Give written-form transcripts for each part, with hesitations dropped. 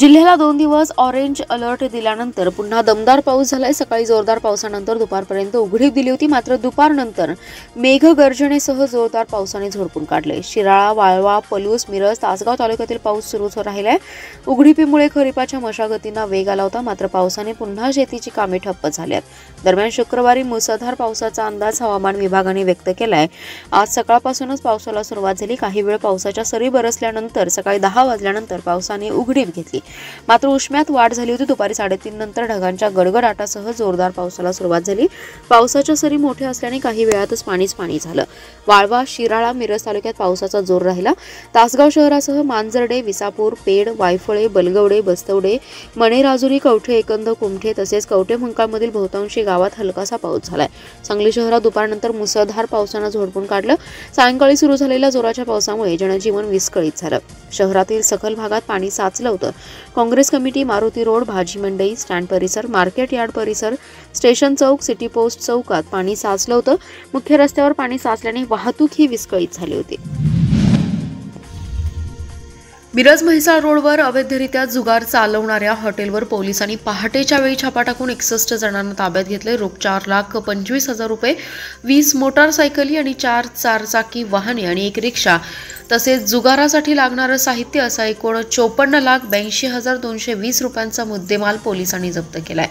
जिल्ह्याला 2 दिवस orange alert दिल्यानंतर पुन्हा दमदार पाऊस झालाय। सकाळी जोरदार पावसानंतर दुपारपर्यंत उघडीप दिली होती, मात्र दुपारनंतर मेघगर्जनेसह जोरदार पावसाने झोडपून काढले। शिराळा, वाळवा, पलूस, मिरज, तासगाव तालुक्यातील पाऊस सुरूच राहिलाय। उघडीपीमुळे खरीपाच्या मशागतींना वेग आला होता, मात्र पावसाने पुन्हा शेतीची कामे ठप्प झाली आहेत। दरम्यान शुक्रवारी मुसळधार पावसाचा अंदाज हवामान विभागाने व्यक्त केलाय। आज सकाळपासूनच पावसाला सुरुवात झाली। काही वेळ पावसाच्या सरी बरसल्यानंतर सकाळी 10 वाजल्यानंतर पावसाने उघडीप घेतली, मात्र उष्म्यात वाढ झाली होती। दुपारी 3:30 नंतर ढगांच्या गडगडाटासह जोरदार पावसाला सुरुवात झाली। पावसाच्या सरी मोठ्या असल्याने काही वेळातच पाणी झालं। वाळवा, शिराळा, मिरज तालुक्यात पावसाचा जोर राहिला। तासगाव शहरासह मांजर्डे, विसापूर, पेड, वायफळे, बलगवडे, बस्तवडे, मणेराजुरी, कवठे, एकंद, कुमठे तसेच कवठे मंकाळमधील बहुतांशी गावात हलकासा पाऊस झालाय। सांगली शहरात दुपारनंतर मुसळधार पावसाने झोडपून काढलं। सायंकाळी सुरू झालेल्या जोराच्या पावसामुळे जनजीवन विस्कळीत झालं। शहरातील सखल भागात पाणी साचलं होतं। काँग्रेस कमिटी, मारुती रोड, भाजी मंडई, स्टँड परिसर, मार्केट यार्ड परिसर, स्टेशन चौक, सिटी पोस्ट चौकात पाणी साचलं होतं। मुख्य रस्त्यावर पाणी साचल्याने वाहतूक ही विस्कळीत झाली होती। मिरज म्हैसाळ रोडवर अवैधरित्या जुगार चालवणाऱ्या हॉटेलवर पोलिसांनी पहाटेच्या वेळी छापा टाकून 61 जणांना ताब्यात घेतले। रोख 4,25,000 रुपये, 20 मोटारसायकली आणि 4 चारचाकी वाहने आणि 1 रिक्षा तसेच जुगारासाठी लागणारं साहित्य असा एकूण 54,82,220 रुपयांचा मुद्देमाल पोलिसांनी जप्त केलाय।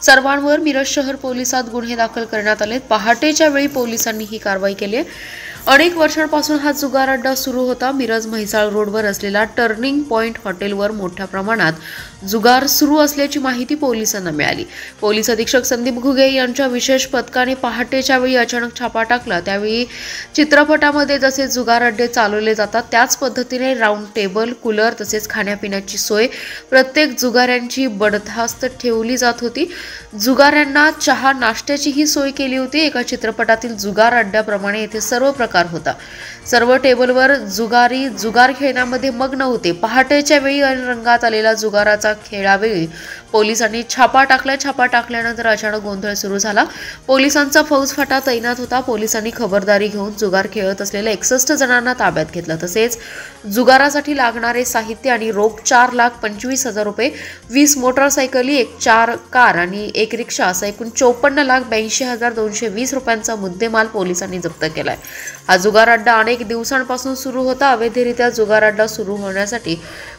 सर्वांवर मिरज शहर पोलिसात गुन्हे दाखल करण्यात आले। पहाटेच्या वेळी पोलिसांनी ही कारवाई केली आहे। अनेक वर्षांपासून हा जुगार अड्डा सुरू होता। मिरज म्हैसाळ रोडवर असलेल्या टर्निंग पॉइंट हॉटेलवर मोठ्या प्रमाणात जुगार सुरू असल्याची माहिती पोलिसांना मिळाली। पोलीस अधीक्षक संदीप घुगे यांच्या विशेष पथकाने पहाटेच्या वेळी अचानक छापा टाकला। त्यावेळी चित्रपटामध्ये जसे जुगार अड्डे चालवले जातात त्याच पद्धतीने राऊंड टेबल, कूलर तसेच खाण्यापिण्याची सोय प्रत्येक जुगाऱ्यांची बडदास्त ठेवली जात होती। जुगाऱ्यांना चहा नाश्त्याचीही सोय केली होती। एका चित्रपटातील जुगार अड्ड्याप्रमाणे येथे सर्व प्रकार होता। सर्व टेबलवर जुगार खेळण्यामध्ये मग्न होते। पहाटेच्या वेळी रंगात आलेला जुगाराचा खेळावेळी पोलिसांनी छापा टाकला। छापा टाकल्यानंतर अचानक गोंधळ सुरू झाला। पोलिसांचा फौजफाटा तैनात होता। पोलिसांनी खबरदारी घेऊन जुगार खेळत असलेल्या 61 जणांना ताब्यात घेतलं। तसेच जुगारासाठी लागणारे साहित्य आणि रोख 4,25,000 रुपये, 20 मोटारसायकली, 4 कार आणि 1 रिक्षा असा एकूण 54,82,220 रुपयांचा मुद्देमाल पोलिसांनी जप्त केलाय। हा जुगार अड्डा अनेक दिवसांपासून सुरू होता। अवैधरित्या जुगार अड्डा सुरू होण्यासाठी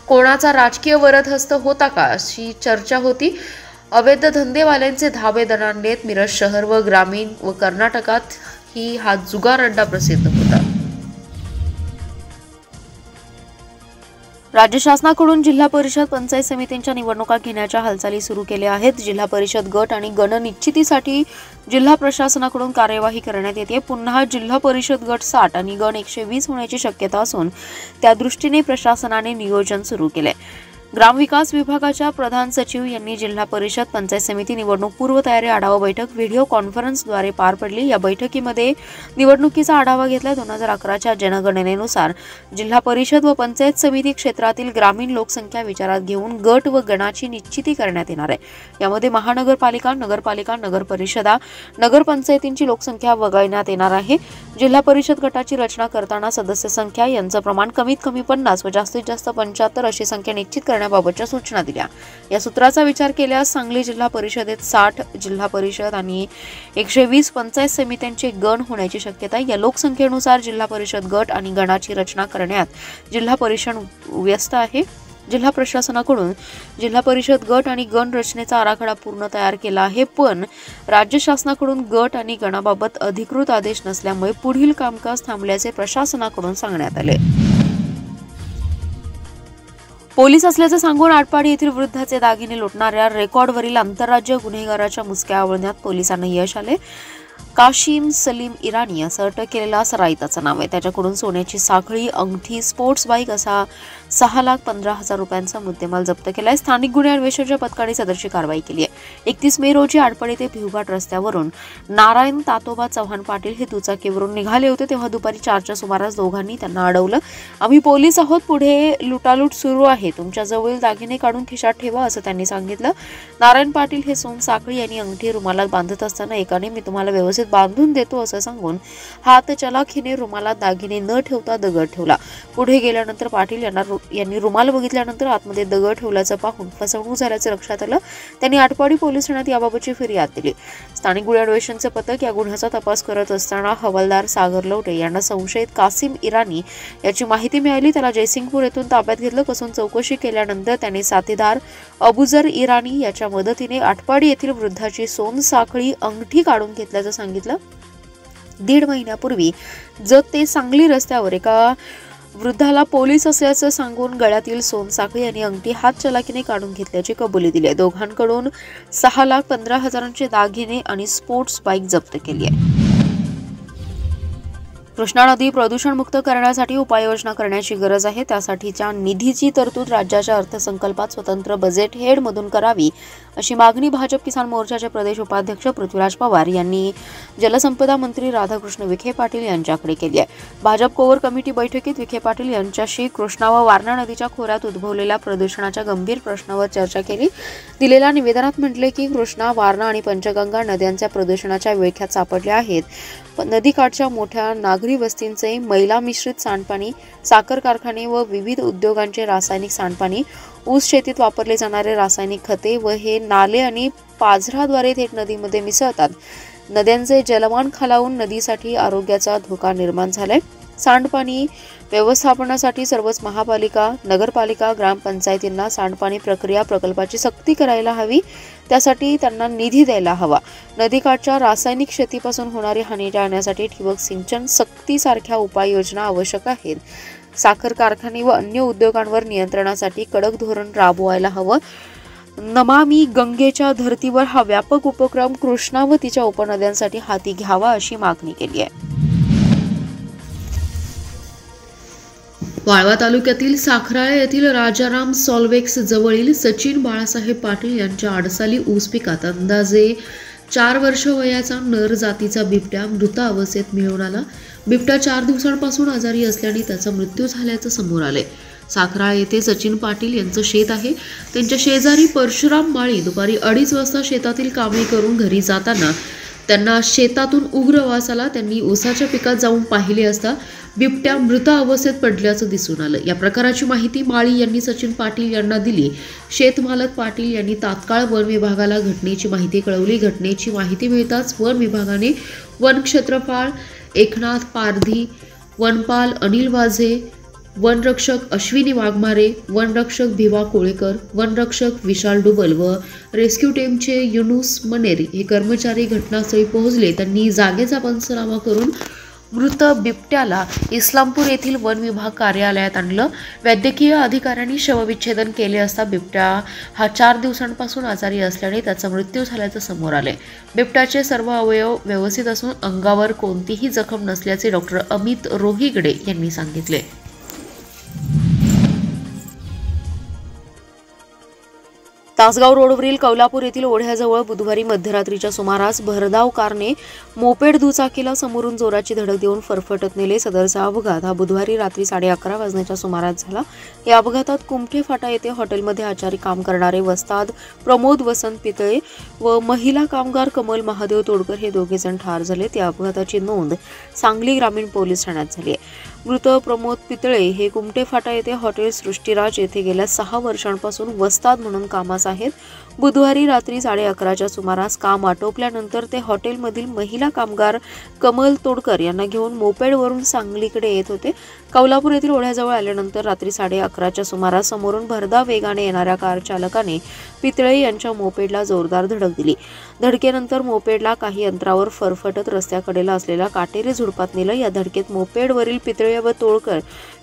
कोणाचा राजकीय वरदहस्त होता का अशी चर्चा होती। अवैध धंदेवाल्यांचे धाबे दणाणलेत। मिरज शहर व ग्रामीण व कर्नाटकात हा जुगार अड्डा प्रसिद्ध होता। राज्य शासनाकडून जिल्हा परिषद, पंचायत समितींच्या निवडणुका घेण्याच्या हालचाली सुरू केल्या आहेत। जिल्हा परिषद गट आणि गण निश्चितीसाठी जिल्हा प्रशासनाकडून कार्यवाही करण्यात येते। पुन्हा जिल्हा परिषद गट 60 आणि गण 120 होण्याची शक्यता असून त्या दृष्टीने प्रशासनाने नियोजन सुरू केले। ग्रामविकास विभागाच्या प्रधान सचिव यांनी जिल्हा परिषद, पंचायत समिती निवडणूक पूर्वतयारी आढावा बैठक व्हिडिओ कॉन्फरन्सद्वारे पार पडली। या बैठकीमध्ये निवडणुकीचा आढावा घेतला। 2011च्या जनगणनेनुसार जिल्हा परिषद व पंचायत समिती क्षेत्रातील ग्रामीण लोकसंख्या विचारात घेऊन गट व गणाची निश्चिती करण्यात येणार आहे। यामध्ये महानगरपालिका, नगरपालिका, नगरपरिषदा, नगरपंचायतींची लोकसंख्या वगळण्यात येणार आहे। जिल्हा परिषद गटाची रचना करताना सदस्य संख्या यांचं प्रमाण कमीत कमी 50 व जास्तीत जास्त 75 अशी संख्या निश्चित करण्याबाबतच्या सूचना दिल्या। या सूत्राचा विचार केल्यास सांगली जिल्हा परिषदेत 60 जिल्हा परिषद आणि 120 पंचायत समित्यांचे गण होण्याची शक्यता आहे। या लोकसंख्येनुसार जिल्हा परिषद गट आणि गणाची रचना करण्यात जिल्हा परिषद व्यस्त आहे। जिल्हा प्रशासनाकडून जिल्हा परिषद गट आणि गण रचनेचा आराखडा पूर्ण तयार केला आहे, पण राज्य शासनाकडून गट आणि गणाबाबत अधिकृत आदेश नसल्यामुळे पुढील कामकाज थांबल्याचे प्रशासनाकडून सांगण्यात आले। पोलीस असल्याचं सांगून आटपाडी येथील वृद्धाचे दागिने लुटणाऱ्या रेकॉर्डवरील आंतरराज्य गुन्हेगाराच्या मुसक्या आवळण्यात पोलिसांना यश आले। काशिम सलीम इराणी असं अटक केलेला सराईताचं नाव आहे। त्याच्याकडून सोन्याची साखळी, अंगठी, स्पोर्ट्स बाईक असा 6,15,000 रुपयांचा मुद्देमाल जप्त केलाय। स्थानिक गुन्हे अन्वेषणाच्या पथकाने सदरची कारवाई केली आहे। 31 मे रोजी आटपाडी ते भिवघाट रस्त्यावरून नारायण तातोबा चव्हाण पाटील हे दुचाकीवरून निघाले होते, तेव्हा दुपारी 4च्या सुमारास दोघांनी त्यांना अडवलं। आम्ही पोलीस आहोत, पुढे लुटालूट सुरू आहे, तुमच्या जवळील दागिने काढून खिशात ठेवा असं त्यांनी सांगितलं। नारायण पाटील हे सोन साखळी आणि अंगठी रुमालात बांधत असताना एकाने मी तुम्हाला व्यवस्थित व्यवस्थित बांधून देतो असं सांगून हात चलाखीने रुमालात दागिने न ठेवता दगड ठेवला। पुढे गेल्यानंतर पाटील यांनी रुमाल बघितल्यानंतर आतमध्ये दगड ठेवल्याचं पाहून फसवणूक झाल्याचं लक्षात आलं। त्यांनी आटपाडी पोलीस ठाण्यात याबाबतची फिर्याद दिली। स्थानिक गुन्हे अन्वेषणचे पथक या गुन्ह्याचा तपास करत असताना हवालदार सागर लवटे यांना संशयित कासिम इराणी याची माहिती मिळाली। त्याला जयसिंगपूर येथून ताब्यात घेतलं कसून चौकशी केल्यानंतर त्यांनी साथीदार अबुजर इराणी याच्या मदतीने आटपाडी येथील वृद्धाची सोन साखळी अंगठी काढून घेतल्याचं सांगितलं। 1.5 महिन्यापूर्वी जत ते सांगली रस्त्यावर एका वृद्धाला पोलीस असल्याचं सांगून गळ्यातील सोनसाखळी आणि अंगठी हात चलाकीने काढून घेतल्याची कबुली दिली आहे। दोघांकडून 6,15,000चे दागिने आणि स्पोर्ट्स बाईक जप्त केली आहे। कृष्णा नदी प्रदूषणमुक्त करण्यासाठी उपाययोजना करण्याची गरज आहे। त्यासाठीच्या निधीची तरतूद राज्याच्या अर्थसंकल्पात स्वतंत्र बजेट हेडमधून करावी अशी मागणी भाजप किसान मोर्चाचे प्रदेश उपाध्यक्ष पृथ्वीराज पवार यांनी जलसंपदा मंत्री राधाकृष्ण विखे पाटील यांच्याकडे केली आहे। भाजप कोर कमिटी बैठकीत विखे पाटील यांच्याशी कृष्णा व वारणा नदीच्या खोऱ्यात उद्भवलेल्या प्रदूषणाच्या गंभीर प्रश्नावर चर्चा केली। दिलेल्या निवेदनात म्हटले की कृष्णा, वारणा आणि पंचगंगा नद्यांच्या प्रदूषणाच्या विळख्यात सापडल्या आहेत। नदीकाठच्या मोठ्या नागरी वस्तींचे मैला मिश्रित सांडपाणी, साखर कारखाने व विविध उद्योगांचे रासायनिक सांडपाणी, ऊस शेतीत वापरले जाणारे रासायनिक खते व हे नाले आणि पाझराद्वारे थेट नदीमध्ये मिसळतात। नद्यांचे जलमान खालावून नदीसाठी आरोग्याचा धोका निर्माण झालाय। सांडपाणी व्यवस्थापनासाठी सर्वच महापालिका, नगरपालिका, ग्रामपंचायतींना सांडपाणी प्रक्रिया प्रकल्पाची सक्ती करायला हवी। त्यासाठी त्यांना निधी द्यायला हवा। नदीकाठच्या रासायनिक शेतीपासून होणारी हानी टाळण्यासाठी ठिबक सिंचन सक्तीसारख्या उपाययोजना आवश्यक आहेत। साखर कारखाने व अन्य उद्योगांवर नियंत्रणासाठी कडक धोरण राबवायला हवं। नमामि गंगेच्या धर्तीवर हा व्यापक उपक्रम कृष्णा व तिच्या उपनद्यांसाठी हाती घ्यावा अशी मागणी केली आहे। वाळवा तालुक्यातील साखराळे येथील राजाराम सॉल्वेक्स जवळील सचिन बाळासाहेब पाटील यांच्या आडसाली ऊस पिकात अंदाजे 4 वर्ष वयाचा नर जातीचा बिबट्या मृत अवस्थेत मिळून आला। बिबट्या 4 दिवसांपासून आजारी असल्याने त्याचा मृत्यू झाल्याचं समोर आलंय। साखराळे येथे सचिन पाटील यांचं शेत आहे। त्यांच्या शेजारी परशुराम माळी दुपारी 2:30 वाजता शेतातील कामे करून घरी जाताना त्यांना शेतातून उग्र वास आला। त्यांनी ऊसाच्या पिकात जाऊन पाहिले असता बिबट्या मृत अवस्थेत पडल्याचं दिसून आलं। या प्रकाराची माहिती माळी यांनी सचिन पाटील यांना दिली। शेतमालक पाटील यांनी तात्काळ वन विभागाला घटनेची माहिती कळवली। घटनेची माहिती मिळताच वन विभागाने वन क्षेत्रपाळ एकनाथ पारधी, वनपाल अनिल वाझे, वनरक्षक अश्विनी वाघमारे, वनरक्षक भिवा कोळेकर, वनरक्षक विशाल डुबल व रेस्क्यू टीमचे युनुस मनेर हे कर्मचारी घटनास्थळी पोहोचले। त्यांनी जागेचा पंचनामा करून मृत बिबट्याला इस्लामपूर येथील वन विभाग कार्यालयात आणलं। वैद्यकीय अधिकाऱ्यांनी शवविच्छेदन केले असता बिबट्या हा 4 दिवसांपासून आजारी असल्याने त्याचा मृत्यू झाल्याचं समोर आले। बिबट्याचे सर्व अवयव व्यवस्थित असून अंगावर कोणतीही जखम नसल्याचे डॉक्टर अमित रोहिगडे यांनी सांगितले। तासगाव रोडवरील कौलापूर येथील ओढ्याजवळ बुधवारी मध्यरात्रीच्या सुमारास भरधाव कारने मोपेड दुचाकीला समोरून जोराची धडक देऊन फरफटत नेले। सदरचा अपघात हा बुधवारी रात्री 11:30 वाजण्याच्या सुमारास झाला। या अपघातात कुमठे फाटा येथे हॉटेलमध्ये आचारी काम करणारे वस्ताद प्रमोद वसंत पितळे व महिला कामगार कमल महादेव तोडकर हे दोघे जण ठार झाले। त्या अपघाताची नोंद सांगली ग्रामीण पोलीस ठाण्यात झाली आहे। मृत प्रमोद पितळे हे कुमठे फाटा येथे हॉटेल सृष्टीराज येथे गेल्या 6 वर्षांपासून वस्ताद म्हणून कामास आहेत। बुधवारी रात्री 11:30च्या सुमारास काम आटोपल्यानंतर ते हॉटेलमधील महिला कामगार कमल तोडकर यांना घेऊन मोपेडवरून सांगलीकडे येत होते। कौलापूर येथील ओढ्याजवळ आल्यानंतर रात्री 11:30च्या सुमारास समोरून भरधाव वेगाने येणाऱ्या कार चालकाने पितळे यांच्या मोपेडला जोरदार धडक दिली। धडकेनंतर मोपेडला काही अंतरावर फरफटत रस्त्याकडेला असलेल्या काटेरी झुडपात नेलं। या धडकेत मोपेडवरील पितळे व तोडकर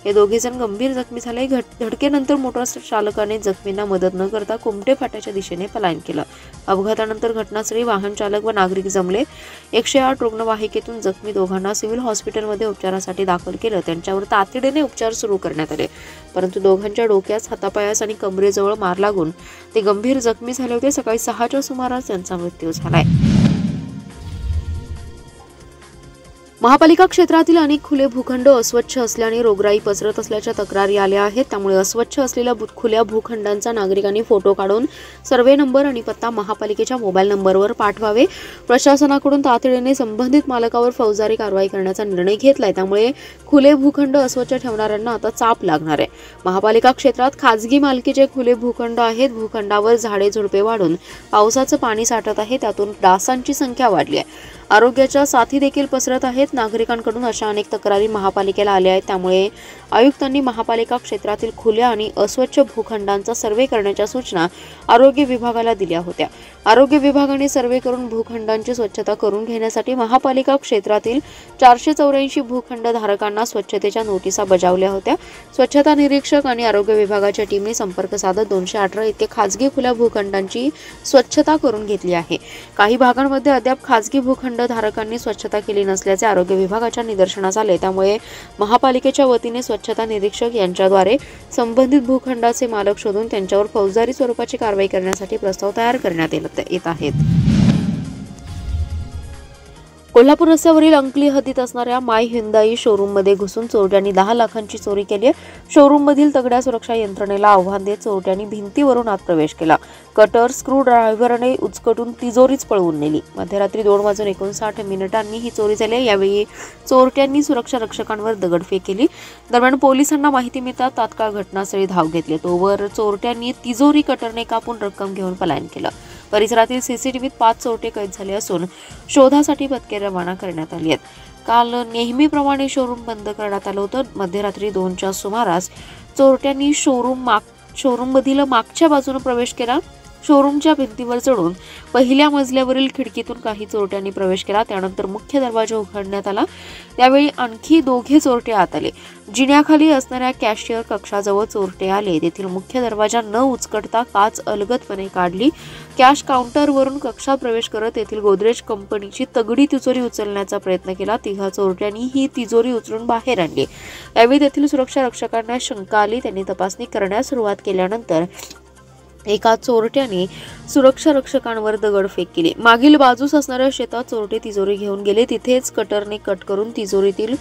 हे दोघे जण गंभीर जखमी झाले। धडकेनंतर मोटारसायकल चालकाने जखमींना मदत न करता कुमठे फाट्याच्या दिशेने पलायन केलं। अपघातानंतर घटनास्थळी वाहन चालक व नागरिक जमले। 108 रुग्णवाहिकेतून जखमी दोघांना सिव्हिल हॉस्पिटलमध्ये उपचारासाठी दाखल केलं। त्यांच्यावर तातडीने उपचार सुरू करण्यात आले, परंतु दोघांच्या डोक्यास, हातापायास आणि कमरेजवळ मार लागून ते गंभीर जखमी झाले होते। सकाळी 6च्या सुमारास त्यांचा मृत्यू झालाय। महापालिका क्षेत्रातील अनेक खुले भूखंड अस्वच्छ असल्याने रोगराई पसरत असल्याच्या तक्रारी आल्या आहेत। त्यामुळे अस्वच्छ असलेल्या खुल्या भूखंडांचा नागरिकांनी फोटो काढून सर्वे नंबर आणि पत्ता महापालिकेच्या मोबाईल नंबरवर पाठवावे। प्रशासनाकडून तातडीने संबंधित मालकावर फौजदारी कारवाई करण्याचा निर्णय घेतलाय। त्यामुळे खुले भूखंड अस्वच्छ ठेवणाऱ्यांना आता चाप लागणार आहे। महापालिका क्षेत्रात खाजगी मालकीचे खुले भूखंड आहेत। भूखंडावर झाडे झुडपे वाढून पावसाचं पाणी साठत आहे, त्यातून डासांची संख्या वाढली आहे। आरोग्याच्या साथी देखील पसरत आहेत। नागरिकांकडून अशा अनेक तक्रारी महापालिकेला आल्या आहेत। त्यामुळे आयुक्तांनी महापालिका क्षेत्रातील खुल्या आणि अस्वच्छ भूखंडांचा सर्वे करण्याच्या सूचना आरोग्य विभागाला दिल्या होत्या। आरोग्य विभागाने सर्वे करून भूखंडांची स्वच्छता करून घेण्यासाठी महापालिका क्षेत्रातील 484 भूखंड धारकांना स्वच्छतेच्या नोटिसा बजावल्या होत्या। स्वच्छता निरीक्षक आणि आरोग्य विभागाच्या टीमने संपर्क साधत 218 इतके खाजगी खुल्या भूखंडांची स्वच्छता करून घेतली आहे। काही भागांमध्ये अद्याप खाजगी भूखंड धारकांनी स्वच्छता केली नसल्याचे आरोग्य विभागाच्या निदर्शनास आले। त्यामुळे महापालिकेच्या वतीने स्वच्छता निरीक्षक यांच्याद्वारे संबंधित भूखंडाचे मालक शोधून त्यांच्यावर फौजदारी स्वरूपाची कारवाई करण्यासाठी प्रस्ताव तयार करण्यात येत आहेत। कोल्हापूर रस्त्यावरील अंकली हद्दीत असणाऱ्या माय हिंदाई शोरूम मध्ये घुसून चोरट्यांनी 10 लाखांची चोरी केली आहे। शोरूम मधील तगड्या सुरक्षा यंत्रणेला आव्हान देत चोरट्यांनी भिंतीवरून आत प्रवेश केला। कटर स्क्रू ड्रायव्हरने उचकटून तिजोरीच पळवून नेली। मध्यरात्री 2:59 ही चोरी झाली। यावेळी चोरट्यांनी सुरक्षा रक्षकांवर दगडफेक केली। दरम्यान पोलिसांना माहिती मिळताच तात्काळ घटनास्थळी धाव घेतली। तोवर चोरट्यांनी तिजोरी कटरने कापून रक्कम घेऊन पलायन केलं। परिसरातील सीसीटीव्हीत 5 चोरटे कैद झाले असून शोधासाठी पथके रवाना करण्यात आली आहेत। काल नेहमीप्रमाणे शोरूम बंद करण्यात आलं होतं। मध्यरात्री 2च्या सुमारास चोरट्यांनी शोरूम मधील मागच्या बाजूने प्रवेश केला। शोरूमच्या भिंतीवर चढून पहिल्या मजल्यावरील खिडकीतून काही चोरट्यांनी प्रवेश केला। त्यानंतर मुख्य दरवाजा उघडण्यात आला। त्यावेळी आणखी 2 चोरटे आत आले। जिन्याखाली असणाऱ्या कॅशियर कक्षाजवळ चोरटे आले। तेथील मुख्य दरवाजा न उचकटता काच अलगदपणे काढली। कॅश काउंटरवरून कक्षात प्रवेश करत तेथील गोदरेज कंपनीची तगडी तिजोरी उचलण्याचा प्रयत्न केला। 3 चोरट्यांनी ही तिजोरी उचलून बाहेर आणली। यावेळी तेथील सुरक्षा रक्षकांना शंका आली। त्यांनी तपासणी करण्यास सुरुवात केल्यानंतर एका चोरट्याने सुरक्षा रक्षकांवर दगडफेक केली। मागील बाजूस असणाऱ्या शेतात चोरटे तिजोरी घेऊन गेले। तिथेच कटरने कट करून तिजोरीतील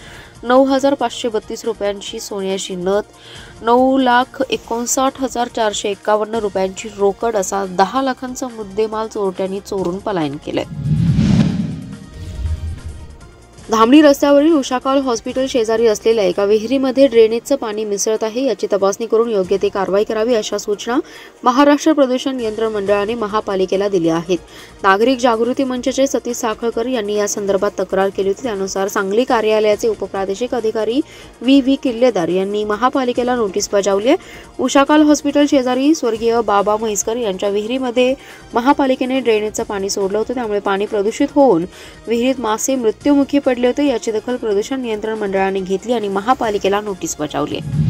9,532 रुपयांची सोन्याची नथ, 9,59,451 रुपयांची रोकड असा 10 लाखांचा मुद्देमाल चोरट्यांनी चोरून पलायन केले। धामणी रस्त्यावरील उषाकॉल हॉस्पिटल शेजारी असलेल्या एका विहिरीमध्ये ड्रेनेजचं पाणी मिसळत आहे। याची तपासणी करून योग्य ती कारवाई करावी अशा सूचना महाराष्ट्र प्रदूषण नियंत्रण मंडळाने महापालिकेला दिल्या आहेत। नागरिक जागृती मंचचे सतीश साखळकर यांनी या संदर्भात तक्रार केली होती। त्यानुसार सांगली कार्यालयाचे उपप्रादेशिक अधिकारी व्ही किल्लेदार यांनी महापालिकेला नोटीस बजावली आहे। उषाकॉल हॉस्पिटल शेजारी स्वर्गीय बाबा म्हैसकर यांच्या विहिरीमध्ये महापालिकेने ड्रेनेजचं पाणी सोडलं होतं। त्यामुळे पाणी प्रदूषित होऊन विहिरीत मासे मृत्युमुखी पडले होते। याची दखल प्रदूषण नियंत्रण मंडळाने घेतली आणि महापालिकेला नोटीस बजावली आहे।